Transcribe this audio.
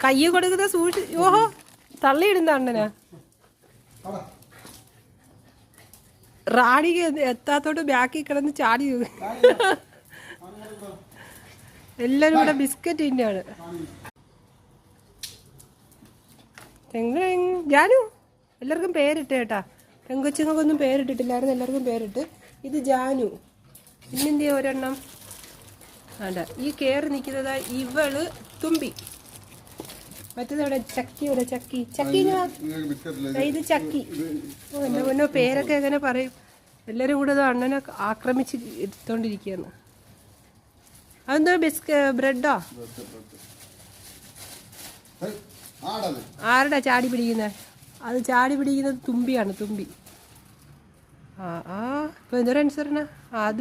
കയ്യ കൊടുക്കുന്ന ഓഹോ തള്ളിയിടുന്ന അണ്ണനാ. റാണിക്ക് എത്താത്തോട്ട് ബാക്കിൽ കിടന്ന് ചാടി. എല്ലാരും കൂടെ ബിസ്ക്കറ്റ് തന്നെയാണ്. ജാനു എല്ലാവർക്കും പേരിട്ട് കേട്ടാ. പെങ്കൊച്ചുങ്ങൾക്കൊന്നും പേരിട്ടിട്ടില്ലായിരുന്നു, എല്ലാവർക്കും പേരിട്ട്. ഇത് ജാനു. പിന്നെന്ത് ചെയ്യാ ഒരെണ്ണം വേണ്ട. ഈ കയറി നിൽക്കുന്നത് ഇവള് തുമ്പി. മറ്റേതവിടെ ചക്കി. ഇവിടെ ചക്കി ഇത് ചക്കി. ഓ എൻ്റെ മുന്നോ പേരൊക്കെ എങ്ങനെ പറയും. എല്ലാവരും കൂടെ അത് അണ്ണനെ ആക്രമിച്ച് എടുത്തോണ്ടിരിക്കുകയാണ്. അതെന്തോ ബ്രെഡോ? ആരുടെ ചാടി പിടിക്കുന്നത്? അത് ചാടി പിടിക്കുന്നത് തുമ്പിയാണ്, തുമ്പി. ഇപ്പൊ എന്തോ അനുസരണ അത്